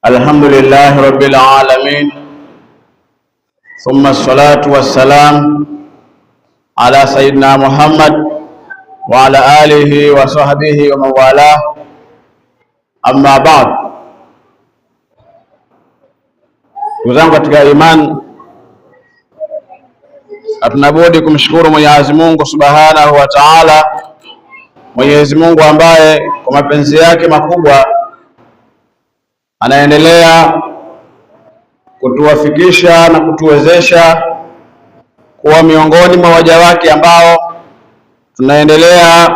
الحمد لله رب العالمين، ثم الصلاة والسلام على سيدنا محمد وعلى آله وصحبه ومن والاه، أما بعد. Ndugu zangu katika imani, hatunabudi kumshukuru Mwenyezi Mungu Subhanahu wa Ta'ala, Mwenyezi Mungu ambaye kwa mapenzi yake makubwa anaendelea kutuwafikisha na kutuwezesha kuwa miongoni mwa waja wake ambao tunaendelea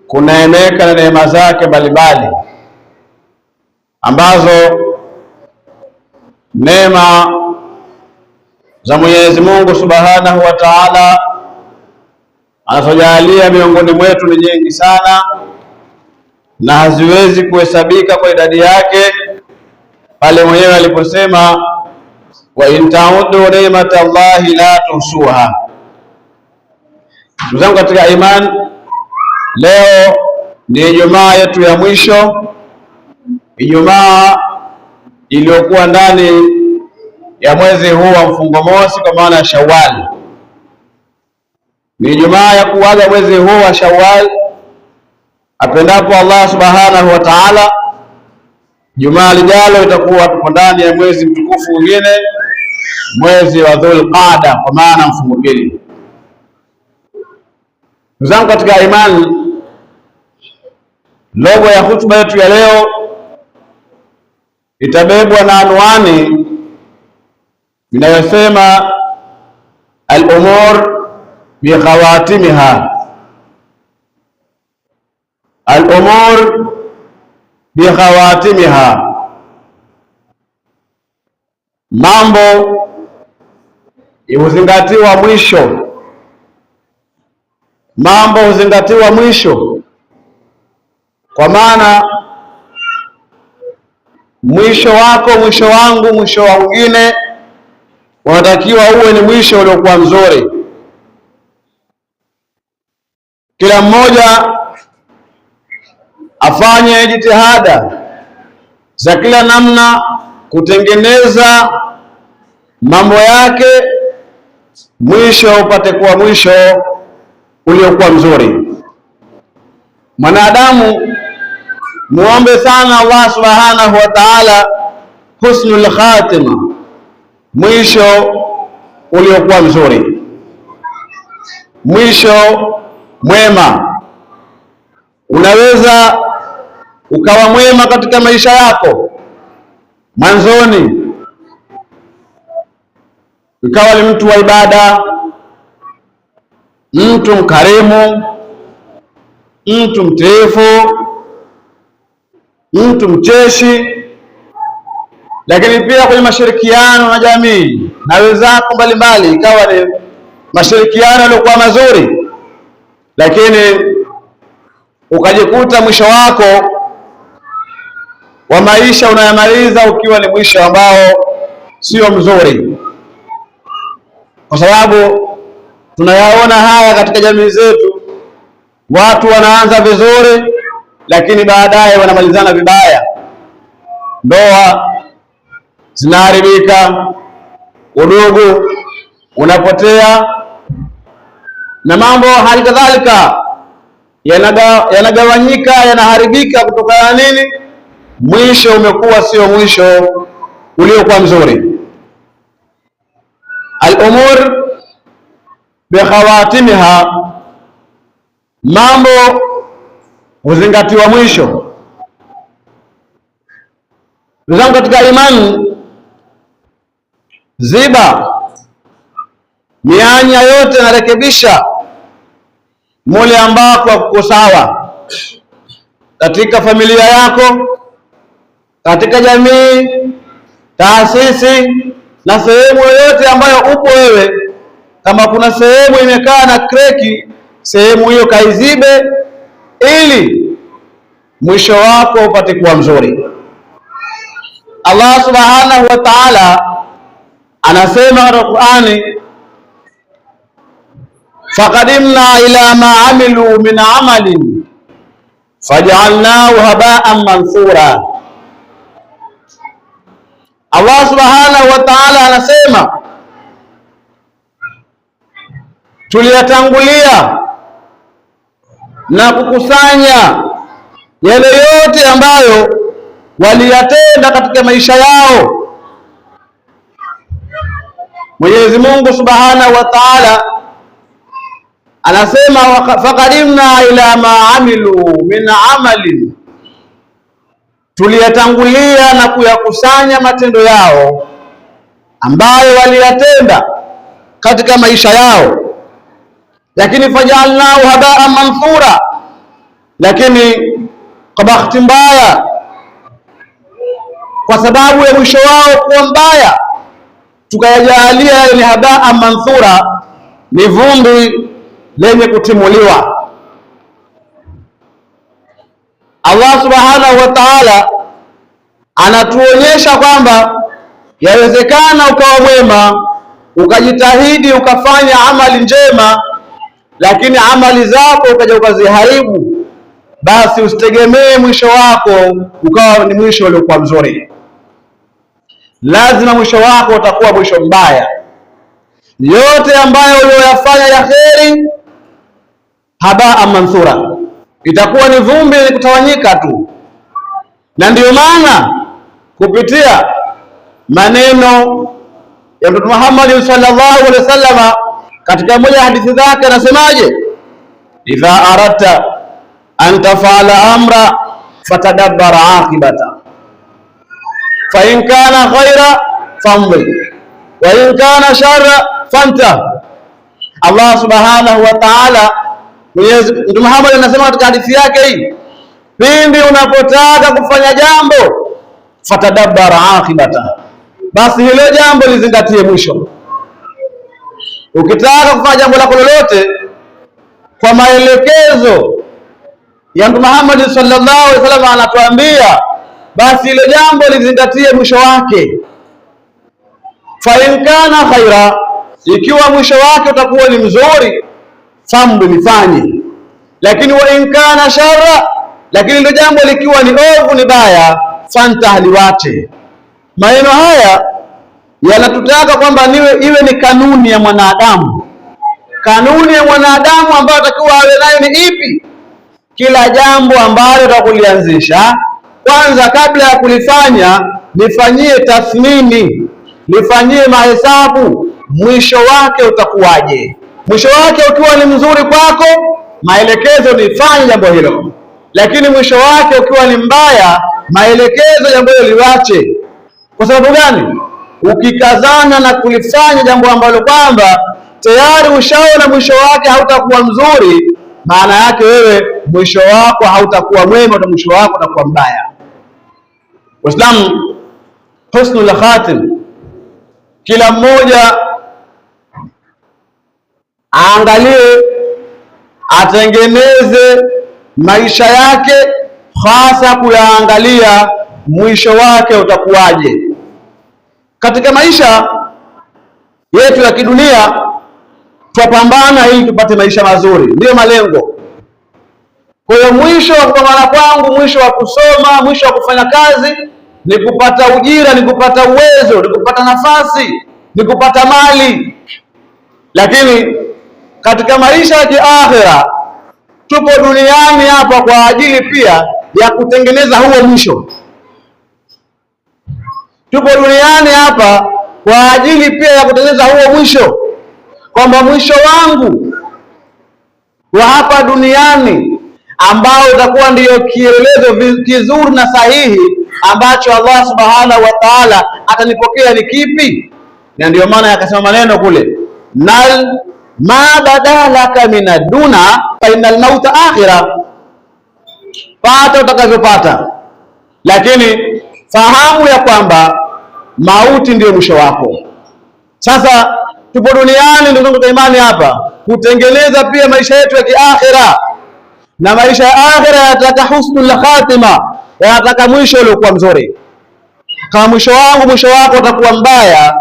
kuneemeka na neema zake mbalimbali, ambazo neema za Mwenyezi Mungu Subhanahu wa Ta'ala anazojalia miongoni mwetu ni nyingi sana na haziwezi kuhesabika kwa idadi yake, pale mwenyewe aliposema wa in ta'uddu ni'matallahi la tuhsuha. Ndugu zangu katika imani, leo ni Ijumaa yetu ya mwisho, Ijumaa iliyokuwa ndani ya mwezi huu wa mfungo mosi, kwa maana ya Shawwal. Ni Ijumaa ya kuaga mwezi huu wa Shawwal, apendapo Allah Subhanahu wa Ta'ala. Jumaa lijalo itakuwa tuko ndani ya mwezi mtukufu mwingine, mwezi wa Dhulqaada, kwa maana mfungo pili. Ndugu zangu katika imani, logo ya hutuba yetu ya leo itabebwa na anwani inayosema al-umur bi khawatimiha, al-umur bi khawatimiha, mambo huzingatiwa mwisho, mambo huzingatiwa mwisho, kwa maana mwisho wako, mwisho wangu, mwisho wa wengine unatakiwa uwe ni mwisho uliokuwa mzuri. Kila mmoja afanye jitihada za kila namna kutengeneza mambo yake, mwisho upate kuwa mwisho uliokuwa mzuri. Mwanadamu muombe sana Allah Subhanahu wa Ta'ala husnul khatima, mwisho uliokuwa mzuri, mwisho mwema. Unaweza ukawa mwema katika maisha yako mwanzoni, ukawa ni mtu wa ibada, mtu mkarimu, mtu mtiifu, mtu mcheshi, lakini pia kwenye mashirikiano na jamii na wenzako mbalimbali ikawa ni mashirikiano yaliokuwa mazuri, lakini ukajikuta mwisho wako wa maisha unayamaliza ukiwa ni mwisho ambao sio mzuri, kwa sababu tunayaona haya katika jamii zetu. Watu wanaanza vizuri, lakini baadaye wanamalizana vibaya. Ndoa zinaharibika, udugu unapotea, na mambo hali kadhalika yanagawanyika, yanaharibika kutokana na nini? Mwisho umekuwa sio mwisho uliokuwa mzuri. Al-umur bi khawatimiha, mambo huzingatiwa mwisho. Ndugu zangu katika imani, ziba mianya yote na rekebisha mule ambako kuko sawa katika familia yako, katika jamii, taasisi na sehemu yoyote ambayo upo wewe. Kama kuna sehemu imekaa na kreki, sehemu hiyo kaizibe, ili mwisho wako upate kuwa mzuri. Allah Subhanahu wa Ta'ala anasema katika Qur'ani, faqadimna ila ma amilu min amalin faj'alnahu haba'an manthura. Allah subhanahu wa ta'ala anasema tuliyatangulia na kukusanya yale yote ambayo waliyatenda katika maisha yao. Mwenyezi Mungu subhanahu wa ta'ala anasema faqadimna ila ma amilu min amalin, tuliyatangulia na kuyakusanya matendo yao ambayo waliyatenda katika maisha yao. Lakini faj'alnahu haba'an manthura, lakini kwa bahati mbaya, kwa sababu ya mwisho wao kuwa mbaya, tukayajalia ni haba'an manthura, ni vumbi lenye kutimuliwa. Allah subhanahu wa ta'ala anatuonyesha kwamba yawezekana ukawa mwema, ukajitahidi ukafanya amali njema, lakini amali zako ukaja ukaziharibu, basi usitegemee mwisho wako ukawa ni mwisho uliokuwa mzuri. Lazima mwisho wako utakuwa mwisho mbaya. Yote ambayo uliyoyafanya ya kheri, haba'an manthura, itakuwa ni vumbi lenye kutawanyika tu. Na ndiyo maana kupitia maneno ya Mtume Muhammad sallallahu alaihi wasallam katika moja hadithi zake anasemaje? Idha aradta an tafala amra fatadabbar aqibata fa in kana khaira famdi wa in kana sharra fantah. Allah subhanahu wa ta'ala, Mtume Muhammad anasema katika hadithi yake hii, pindi unapotaka kufanya jambo fatadabbar aqibata, basi hilo jambo lizingatie mwisho. Ukitaka kufanya jambo lako lolote kwa maelekezo ya Mtume Muhammad sallallahu alaihi wasallam, anatuambia basi hilo jambo lizingatie mwisho wake. Fa in kana khaira, ikiwa mwisho wake utakuwa ni mzuri, famdu, lifanye. Lakini wa in kana sharra, lakini hilo jambo likiwa ni ovu, ni baya, fantah, liwache. Maneno haya yanatutaka kwamba iwe ni kanuni ya mwanadamu. Kanuni ya mwanadamu ambayo atakiwa awe nayo ni ipi? Kila jambo ambalo utakulianzisha, kwanza kabla ya kulifanya lifanyie tathmini, lifanyie mahesabu, mwisho wake utakuwaje. Mwisho wake ukiwa ni mzuri kwako, maelekezo ni fanye jambo hilo. Lakini mwisho wake ukiwa ni mbaya, maelekezo jambo hilo liwache. Kwa sababu gani? Ukikazana na kulifanya jambo ambalo kwamba tayari ushaona mwisho wake hautakuwa mzuri, maana yake wewe mwisho wako hautakuwa mwema, na mwisho wako utakuwa mbaya. Waislamu, husnul khatim, kila mmoja aangalie, atengeneze maisha yake, hasa kuyaangalia mwisho wake utakuwaje. Katika maisha yetu ya kidunia twapambana ili tupate maisha mazuri, ndiyo malengo. Kwa hiyo mwisho wa kupambana kwangu, mwisho wa kusoma, mwisho wa kufanya kazi ni kupata ujira, ni kupata uwezo, ni kupata nafasi, ni kupata mali. Lakini katika maisha ya kiakhira tupo duniani hapa kwa ajili pia ya kutengeneza huo mwisho. Tupo duniani hapa kwa ajili pia ya kutengeneza huo mwisho, kwamba mwisho wangu wa hapa duniani ambao utakuwa ndiyo kielelezo kizuri na sahihi ambacho Allah subhanahu wa ta'ala atanipokea ni kipi. Na ndiyo maana yakasema maneno kule, nal ma badalaka minaduna fa innal mauta akhira, pata utakavyopata, lakini fahamu ya kwamba mauti ndiyo mwisho wako. Sasa tupo duniani, ndugu zangu, imani hapa kutengeneza pia maisha yetu ya kiakhira, na maisha ya akhira yanataka husnul khatima, yanataka mwisho uliokuwa mzuri. Kama mwisho wangu mwisho wako utakuwa mbaya,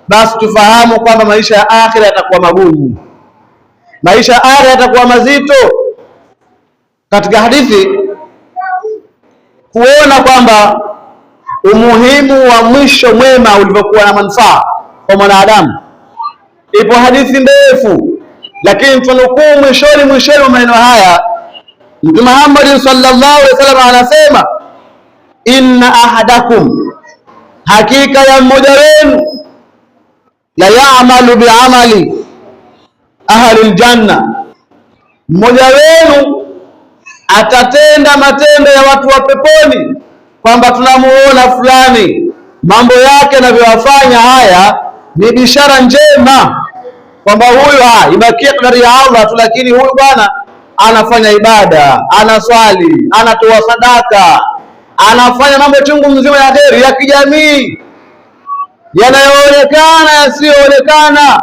basi tufahamu kwamba maisha ya akhira yatakuwa magumu, maisha ya akhira yatakuwa mazito. Katika hadithi kuona kwamba umuhimu wa mwisho mwema ulivyokuwa na manufaa kwa mwanadamu. Ipo hadithi ndefu, lakini tunukuu mwishoni wa maneno haya. Mtume Muhammad sallallahu alaihi wasallam anasema, inna ahadakum, hakika ya mmoja wenu, la ya'malu bi'amali ahli aljanna, mmoja wenu atatenda matendo ya watu wa peponi, kwamba tunamuona fulani mambo yake anavyowafanya haya ni bishara njema, kwamba huyu ibakia kadari ya Allah tu, lakini huyu bwana anafanya ibada, anaswali, anatoa sadaka, anafanya mambo chungu mzima ya kheri ya kijamii, yanayoonekana, yasiyoonekana,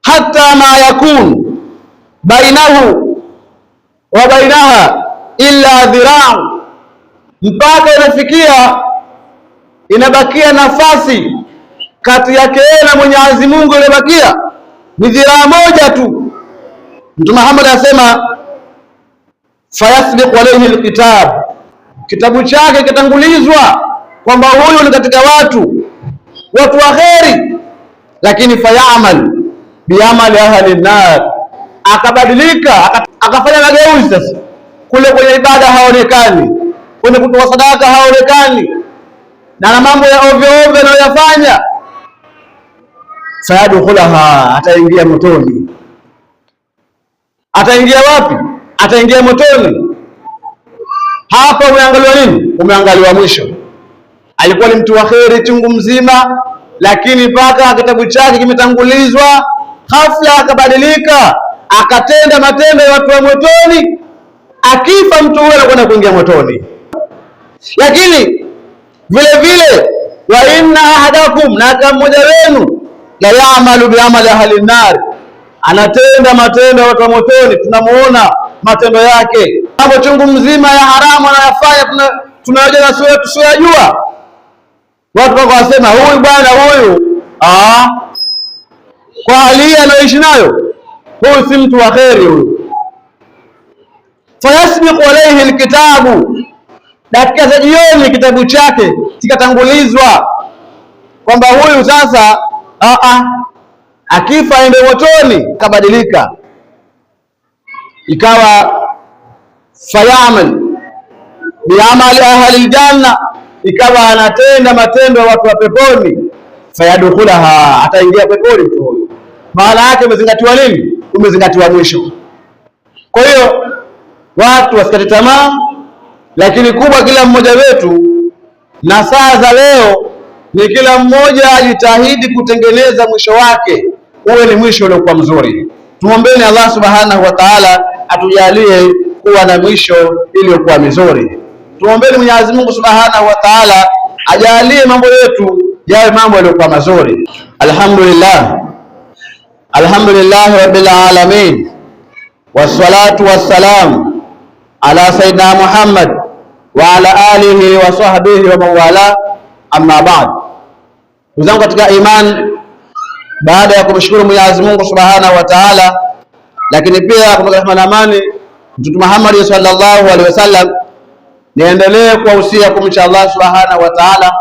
hata ma yakun bainahu wa bainaha illa dhira'u, mpaka inafikia inabakia nafasi kati yake na Mwenyezi Mungu, inabakia ni dhiraa moja tu. Mtume Muhammad anasema, fayasbiqu alayhi alkitab, kitabu chake kitangulizwa kwamba huyu ni katika watu wa kheri, lakini fayamal biamali ahli an-nar, akabadilika akafanya mageuzi. Sasa kule kwenye ibada haonekani, kwenye kutoa sadaka haonekani, na mambo ya ovyo ovyo anayoyafanya. Sayadkhulaha, ataingia motoni. Ataingia wapi? Ataingia motoni. Hapa umeangaliwa nini? Umeangaliwa mwisho. Alikuwa ni mtu wa kheri chungu mzima, lakini mpaka kitabu chake kimetangulizwa, ghafla akabadilika, akatenda matendo ya watu wa motoni. Akifa mtu huyo anakwenda kuingia motoni. Lakini vile vile, wa inna ahadakum, na kama mmoja wenu, la ya'malu bi'amali ahli an-nar, anatenda matendo ya watu wa motoni. Tunamuona matendo yake, mambo chungu mzima ya haramu anayofanya, tunajua na sio tusiyojua. Watu wako wasema, huyu bwana huyu kwa hali anayoishi nayo, huyu si mtu wa kheri huyu. Fayasbiqu alayhi alkitabu, dakika za jioni kitabu chake kikatangulizwa kwamba huyu sasa akifa aende motoni. Kabadilika, ikawa fayamal biamali ahli aljanna, ikawa anatenda matendo ya watu wa peponi. Fayadkhulaha, ataingia peponi mtu huyo. Maana yake umezingatiwa nini? Umezingatiwa mwisho. Kwa hiyo watu wasikate tamaa, lakini kubwa, kila mmoja wetu na saa za leo ni kila mmoja ajitahidi kutengeneza mwisho wake uwe ni mwisho uliokuwa mzuri. Tumwombeni Allah subhanahu wa ta'ala atujalie kuwa na mwisho iliyokuwa mizuri. Tumwombeni Mwenyezi Mungu subhanahu wa ta'ala ajalie mambo yetu yawe mambo yaliyokuwa mazuri. Alhamdulillah rabbil alamin, wassalatu wassalamu ala sayyidina Muhammad wa ala alihi wa sahbihi wa mawala, amma ba'd. Ndugu zangu katika imani, baada ya kumshukuru Mwenyezi Mungu subhanahu wa ta'ala, lakini pia kumtakia rehema na amani Mtume Muhammad sallallahu alaihi wasallam, niendelee kuwahusia kumcha Allah subhanahu wa ta'ala,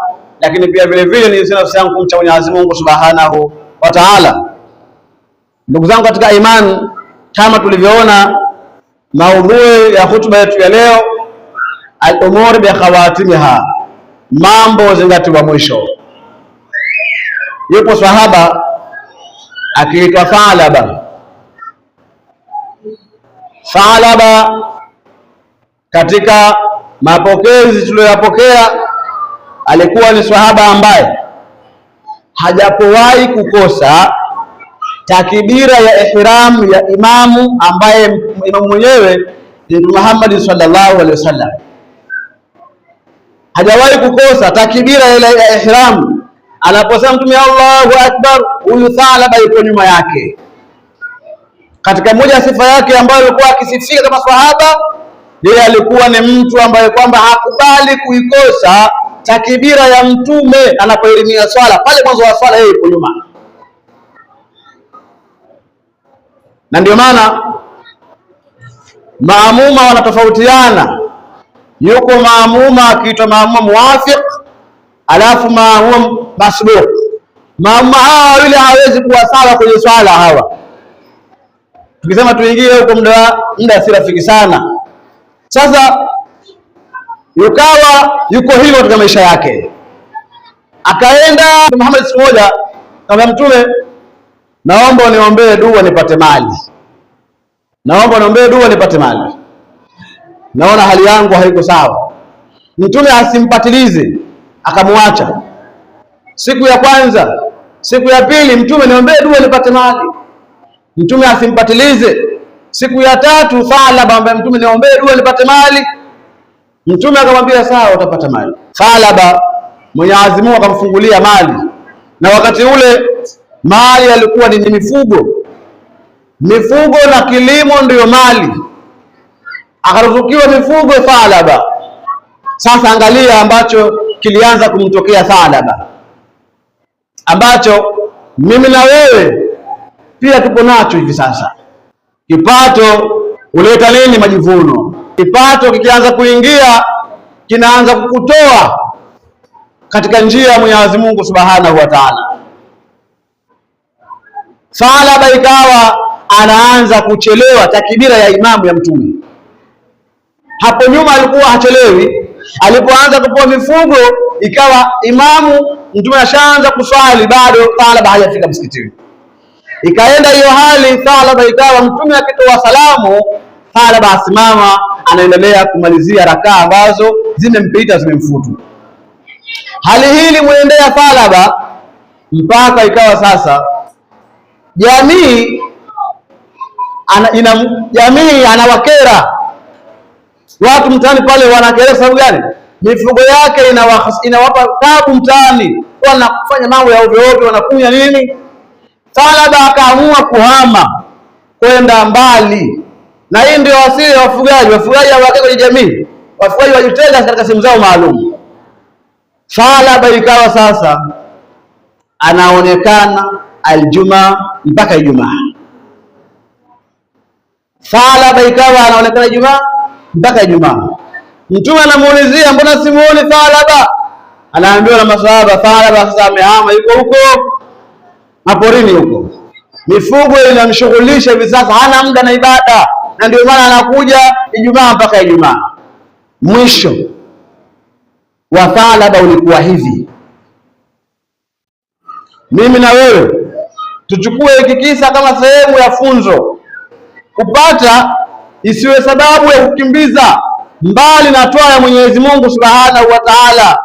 lakini pia vile vile ni nafsi yangu kumcha Mwenyezi Mungu subhanahu wa ta'ala. Ndugu zangu katika imani, kama tulivyoona maudhui ya hutuba yetu ya leo, al-umur bi khawatimiha, mambo zingatiwa mwisho. Yupo sahaba akiitwa Thalaba. Katika mapokezi tuliyoyapokea, alikuwa ni sahaba ambaye hajapowahi kukosa takbira ya ihram ya imamu, ambaye imamu mwenyewe ni Mtume Muhammad sallallahu alaihi wasallam. Hajawahi kukosa takbira ya ihram. Anaposema Mtume Allahu akbar, huyu Thalaba yuko nyuma yake. Katika moja ya sifa yake ambayo alikuwa akisifika kama sahaba, yeye alikuwa ni mtu ambaye kwamba hakubali kuikosa takbira ya Mtume anapoelimia swala. Pale mwanzo wa swala yeye yuko nyuma. Na ndio maana maamuma wanatofautiana. Yuko maamuma akiitwa maamuma muwafiq, alafu maamuma masbuq. Maamuma hawa wawili hawezi kuwa sawa kwenye swala hawa. Tukisema tuingie huko muda si rafiki sana. Sasa yuko hivyo katika maisha yake. Akaenda Muhammad siku moja, kama Mtume, naomba uniombee dua nipate mali. Naomba uniombee dua nipate mali. Naona hali yangu haiko sawa. Mtume asimpatilize, akamwacha. Siku ya kwanza, siku ya pili, Mtume niombee dua nipate mali. Mtume asimpatilize. Siku ya tatu, Thalaba ambaye Mtume niombee dua nipate mali. Mtume akamwambia sawa, utapata mali. Thalaba Mwenyezi Mungu akamfungulia mali, na wakati ule mali alikuwa ni mifugo na kilimo ndiyo mali. Akaruzukiwa mifugo Thalaba. Sasa angalia ambacho kilianza kumtokea Thalaba, ambacho mimi na wewe pia tupo nacho hivi sasa. Kipato huleta nini? Majivuno. Kipato kikianza kuingia kinaanza kukutoa katika njia ya Mwenyezi Mungu Subhanahu wa Ta'ala. Thalaba ikawa anaanza kuchelewa takbira ya imamu ya Mtume. Hapo nyuma alikuwa hachelewi. Alipoanza kupoa mifugo, ikawa imamu Mtume ashaanza kuswali, bado Thalaba hajafika msikitini. Ikaenda hiyo hali, Thalaba ikawa Mtume akitoa salamu, Thalaba asimama, anaendelea kumalizia rakaa ambazo zimempita, zimemfutu. Hali hii limuendea Thalaba mpaka ikawa sasa jamii anawakera watu mtaani pale. Wanakera sababu gani? Mifugo yake inawapa tabu mtaani, wanafanya mambo ya ovyo ovyo, wanakunya nini. Thalaba akaamua kuhama kwenda mbali, na hii ndio asili ya wafugaji. Wafugaji hawake kwenye jamii, wafugaji wajitenga katika sehemu zao maalum. Thalaba ikawa sasa anaonekana Aljumaa mpaka Ijumaa. Thalaba ikawa anaonekana Ijumaa mpaka Ijumaa. Mtume anamuulizia, mbona simuoni Thalaba? Anaambiwa na maswahaba, Thalaba sasa amehama, yuko huko maporini huko, mifugo inamshughulisha hivi sasa, hana muda na ibada, na ndio maana anakuja Ijumaa mpaka Ijumaa. Mwisho wa Thalaba ulikuwa hivi. Mimi na wewe tuchukue hiki kisa kama sehemu ya funzo, kupata isiwe sababu ya kukimbiza mbali na toa ya Mwenyezi Mungu Subhanahu wa Ta'ala.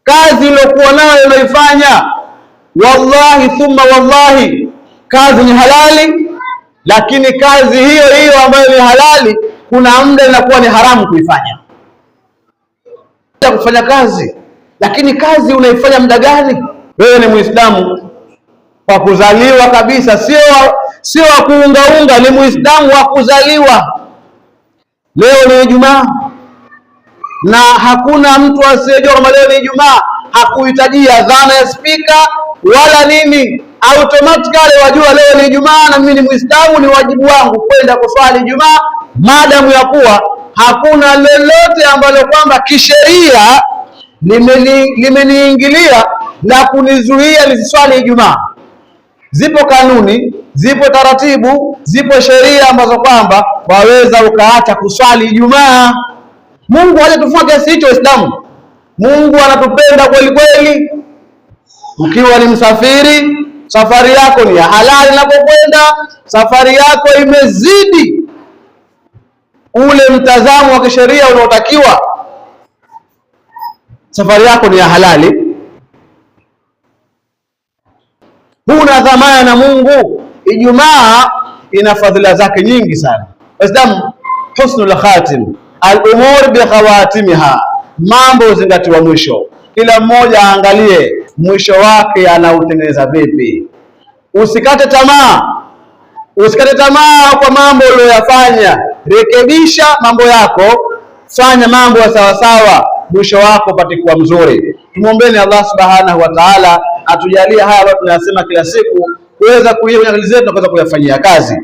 Kazi iliyokuwa nayo unaifanya, wallahi thumma wallahi, kazi ni halali, lakini kazi hiyo hiyo ambayo ni halali, kuna muda inakuwa ni haramu kuifanya. Kufanya kazi, lakini kazi unaifanya muda gani? Wewe ni Muislamu kwa kuzaliwa kabisa, sio wa kuungaunga, ni Muislamu wa kuzaliwa. Leo ni Ijumaa na hakuna mtu asiyejua kama leo ni Ijumaa. Hakuhitaji adhana ya spika wala nini, automatically wajua leo ni Ijumaa na mimi ni Muislamu, ni wajibu wangu kwenda kuswali Ijumaa, maadamu ya kuwa hakuna lolote ambalo kwamba kisheria limeniingilia na kunizuia nisiswali Ijumaa. Zipo kanuni, zipo taratibu, zipo sheria ambazo kwamba waweza ukaacha kuswali Ijumaa. Mungu hajatufanya kiasi hicho Waislamu. Mungu anatupenda kweli kweli. Ukiwa ni msafiri, safari yako ni ya halali, unapokwenda safari yako imezidi ule mtazamo wa kisheria unaotakiwa, safari yako ni ya halali, huna dhamana na Mungu. Ijumaa ina fadhila zake nyingi sana Waislamu. Husnul khatim, al-umur bi khawatimiha, mambo zingatiwa mwisho. Kila mmoja aangalie mwisho wake anautengeneza vipi. Usikate tamaa kwa mambo uliyoyafanya. Rekebisha mambo yako, fanya mambo ya sawa sawa, mwisho wako patikuwa mzuri. Tumuombeeni Allah Subhanahu wa Ta'ala atujalie haya ambayo tunayasema kila siku kuweza kuiona akili zetu na kuweza kuyafanyia kazi.